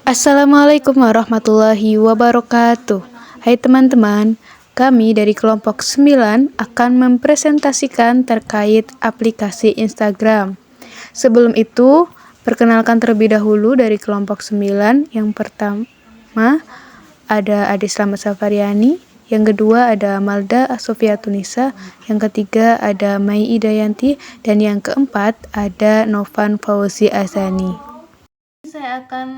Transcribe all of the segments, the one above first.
Assalamualaikum warahmatullahi wabarakatuh. Hai teman-teman, kami dari kelompok 9 akan mempresentasikan terkait aplikasi Instagram. Sebelum itu, perkenalkan terlebih dahulu dari kelompok 9. Yang pertama ada Ade Slamet Safariani, yang kedua ada Malda Sofia Tunisa, yang ketiga ada Mai Idayanti, dan yang keempat ada Novan Fauzi Azani. Saya akan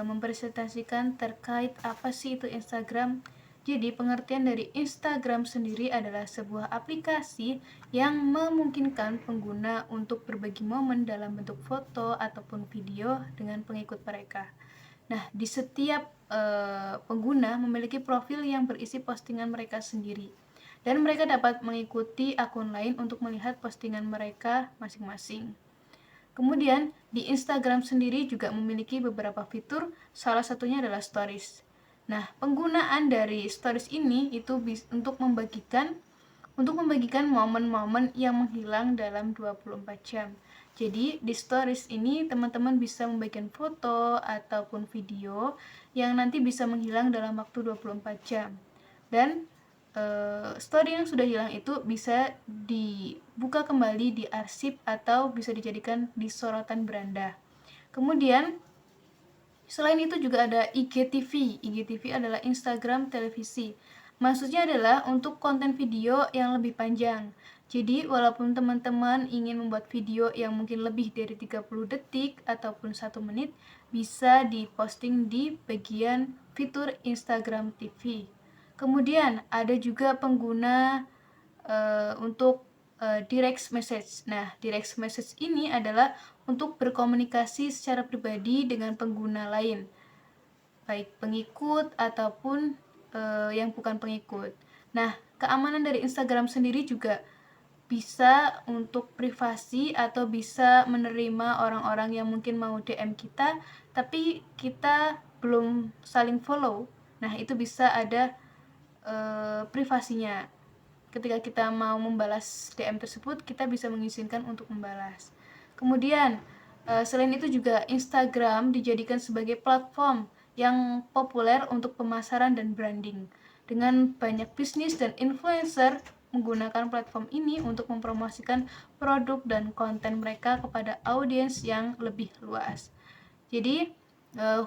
mempresentasikan terkait apa sih itu Instagram. Jadi pengertian dari Instagram sendiri adalah sebuah aplikasi yang memungkinkan pengguna untuk berbagi momen dalam bentuk foto ataupun video dengan pengikut mereka. Nah, di setiap pengguna memiliki profil yang berisi postingan mereka sendiri, dan mereka dapat mengikuti akun lain untuk melihat postingan mereka masing-masing. Kemudian, di Instagram sendiri juga memiliki beberapa fitur, salah satunya adalah Stories. Nah, penggunaan dari Stories ini itu untuk membagikan momen-momen yang menghilang dalam 24 jam. Jadi, di Stories ini teman-teman bisa membagikan foto ataupun video yang nanti bisa menghilang dalam waktu 24 jam. Dan story yang sudah hilang itu bisa dibuka kembali, diarsip, atau bisa dijadikan di sorotan beranda. Kemudian selain itu juga ada IGTV. IGTV adalah Instagram televisi. Maksudnya adalah untuk konten video yang lebih panjang. Jadi walaupun teman-teman ingin membuat video yang mungkin lebih dari 30 detik ataupun 1 menit, bisa diposting di bagian fitur Instagram TV. Kemudian ada juga pengguna untuk direct message. Nah, direct message ini adalah untuk berkomunikasi secara pribadi dengan pengguna lain, baik pengikut ataupun yang bukan pengikut. Nah, keamanan dari Instagram sendiri juga bisa untuk privasi atau bisa menerima orang-orang yang mungkin mau DM kita, tapi kita belum saling follow. Nah, itu bisa ada privasinya. Ketika kita mau membalas DM tersebut, kita bisa mengizinkan untuk membalas. Kemudian, selain itu juga Instagram dijadikan sebagai platform yang populer untuk pemasaran dan branding. Dengan banyak bisnis dan influencer menggunakan platform ini untuk mempromosikan produk dan konten mereka kepada audiens yang lebih luas. Jadi,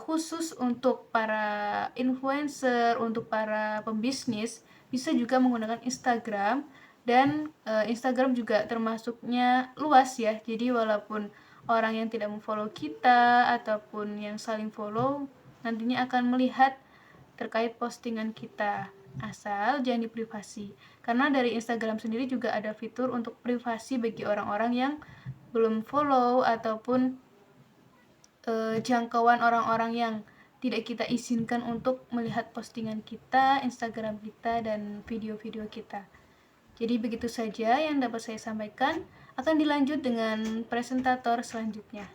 khusus untuk para influencer, untuk para pembisnis, bisa juga menggunakan Instagram. Dan Instagram juga termasuknya luas ya, jadi walaupun orang yang tidak memfollow kita ataupun yang saling follow nantinya akan melihat terkait postingan kita, asal jangan diprivasi. Karena dari Instagram sendiri juga ada fitur untuk privasi bagi orang-orang yang belum follow ataupun jangkauan orang-orang yang tidak kita izinkan untuk melihat postingan kita, Instagram kita, dan video-video kita. Jadi begitu saja yang dapat saya sampaikan. Akan dilanjut dengan presentator selanjutnya.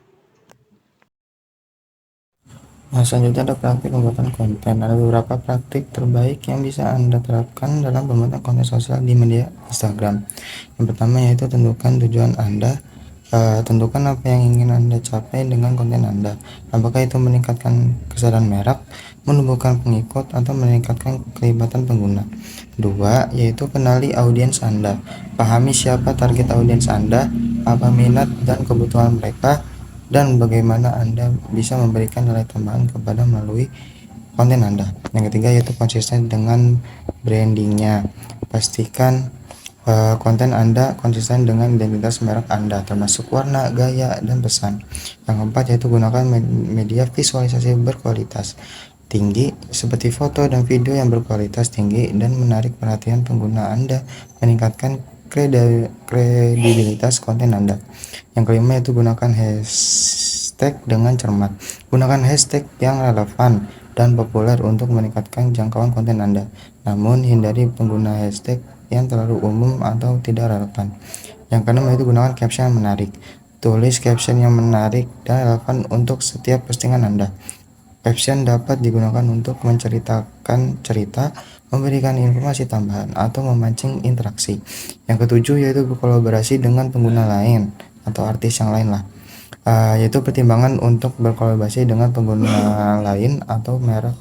Nah, selanjutnya ada praktik pembuatan konten. Ada beberapa praktik terbaik yang bisa Anda terapkan dalam pembuatan konten sosial di media Instagram. Yang pertama yaitu tentukan tujuan Anda. Tentukan apa yang ingin Anda capai dengan konten Anda. Apakah itu meningkatkan kesadaran merek, menumbuhkan pengikut, atau meningkatkan kelibatan pengguna. Dua, yaitu kenali audiens Anda. Pahami siapa target audiens Anda, apa minat dan kebutuhan mereka, dan bagaimana Anda bisa memberikan nilai tambahan kepada melalui konten Anda. Yang ketiga yaitu konsisten dengan brandingnya. Pastikan konten Anda konsisten dengan identitas merek Anda, termasuk warna, gaya, dan pesan. Yang keempat yaitu gunakan media visualisasi berkualitas tinggi seperti foto dan video yang berkualitas tinggi dan menarik perhatian pengguna Anda, meningkatkan kredibilitas konten Anda. Yang kelima yaitu gunakan hashtag dengan cermat. Gunakan hashtag yang relevan dan populer untuk meningkatkan jangkauan konten Anda. Namun hindari pengguna hashtag yang terlalu umum atau tidak relevan. Yang keenam yaitu gunakan caption yang menarik. Tulis caption yang menarik dan relevan untuk setiap postingan Anda. Caption dapat digunakan untuk menceritakan cerita, memberikan informasi tambahan, atau memancing interaksi. Yang ketujuh yaitu berkolaborasi dengan pengguna lain atau artis yang lain lah. yaitu pertimbangan untuk berkolaborasi dengan pengguna lain atau merek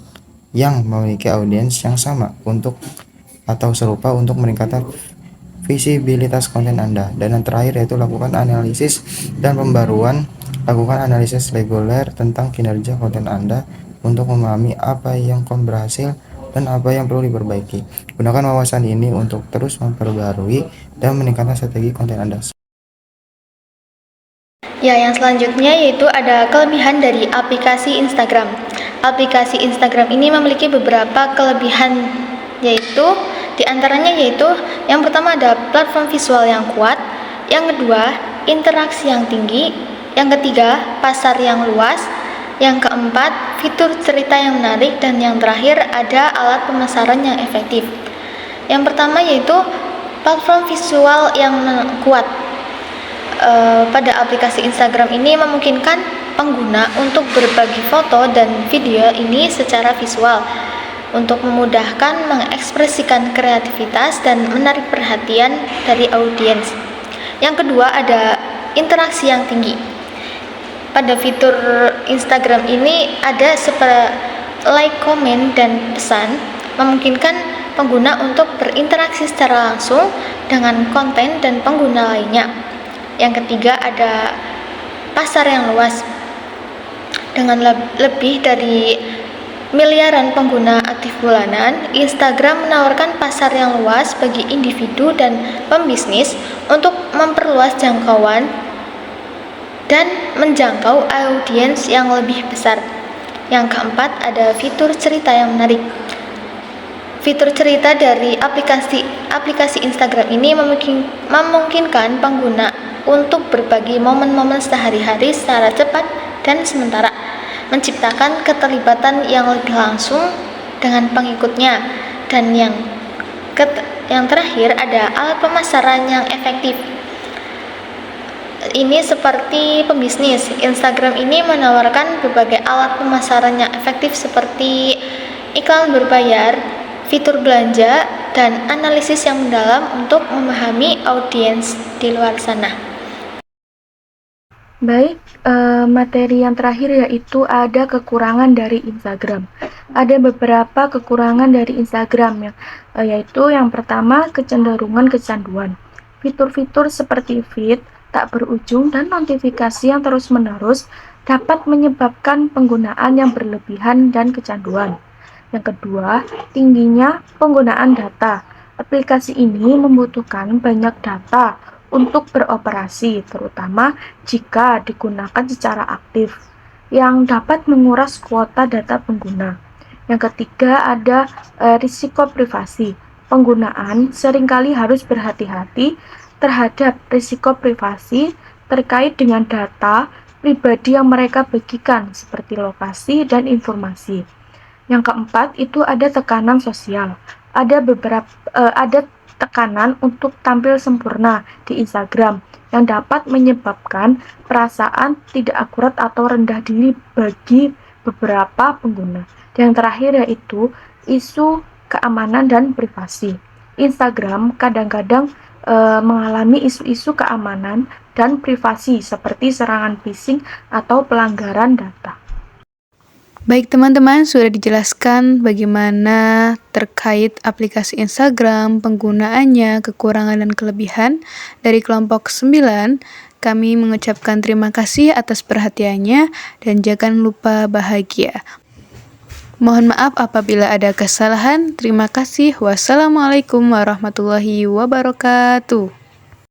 yang memiliki audiens yang sama untuk atau serupa untuk meningkatkan visibilitas konten Anda. Dan yang terakhir yaitu lakukan analisis dan pembaruan. Lakukan analisis reguler tentang kinerja konten Anda untuk memahami apa yang berhasil dan apa yang perlu diperbaiki. Gunakan wawasan ini untuk terus memperbarui dan meningkatkan strategi konten Anda. Ya, yang selanjutnya yaitu ada kelebihan dari aplikasi Instagram. Aplikasi Instagram ini memiliki beberapa kelebihan, yaitu diantaranya yaitu yang pertama ada platform visual yang kuat, yang kedua interaksi yang tinggi, yang ketiga pasar yang luas, yang keempat fitur cerita yang menarik, dan yang terakhir ada alat pemasaran yang efektif. Yang pertama yaitu platform visual yang kuat. Pada aplikasi Instagram ini memungkinkan pengguna untuk berbagi foto dan video ini secara visual untuk memudahkan mengekspresikan kreativitas dan menarik perhatian dari audiens. Yang kedua ada interaksi yang tinggi. Pada fitur Instagram ini ada seperti like, komen, dan pesan, memungkinkan pengguna untuk berinteraksi secara langsung dengan konten dan pengguna lainnya. Yang ketiga ada pasar yang luas. Dengan lebih dari miliaran pengguna aktif bulanan, Instagram menawarkan pasar yang luas bagi individu dan pembisnis untuk memperluas jangkauan dan menjangkau audiens yang lebih besar. Yang keempat ada fitur cerita yang menarik. Fitur cerita dari aplikasi Instagram ini memungkinkan pengguna untuk berbagi momen-momen sehari-hari secara cepat dan sementara, menciptakan keterlibatan yang lebih langsung dengan pengikutnya. Dan yang terakhir ada alat pemasaran yang efektif. Ini seperti pembisnis. Instagram ini menawarkan berbagai alat pemasaran yang efektif seperti iklan berbayar, fitur belanja, dan analisis yang mendalam untuk memahami audiens di luar sana. Baik, materi yang terakhir yaitu ada kekurangan dari Instagram. Ada beberapa kekurangan dari Instagram yaitu yang pertama kecenderungan kecanduan. Fitur-fitur seperti feed, tak berujung, dan notifikasi yang terus-menerus dapat menyebabkan penggunaan yang berlebihan dan kecanduan. Yang kedua, tingginya penggunaan data. Aplikasi ini membutuhkan banyak data untuk beroperasi, terutama jika digunakan secara aktif, yang dapat menguras kuota data pengguna. Yang ketiga ada risiko privasi. Penggunaan seringkali harus berhati-hati terhadap risiko privasi terkait dengan data pribadi yang mereka bagikan, seperti lokasi dan informasi. Yang keempat itu ada tekanan sosial. Ada tekanan untuk tampil sempurna di Instagram yang dapat menyebabkan perasaan tidak akurat atau rendah diri bagi beberapa pengguna. Yang terakhir yaitu isu keamanan dan privasi. Instagram kadang-kadang mengalami isu-isu keamanan dan privasi seperti serangan phishing atau pelanggaran data. Baik teman-teman, sudah dijelaskan bagaimana terkait aplikasi Instagram, penggunaannya, kekurangan dan kelebihan dari kelompok 9. Kami mengucapkan terima kasih atas perhatiannya dan jangan lupa bahagia. Mohon maaf apabila ada kesalahan. Terima kasih. Wassalamualaikum warahmatullahi wabarakatuh.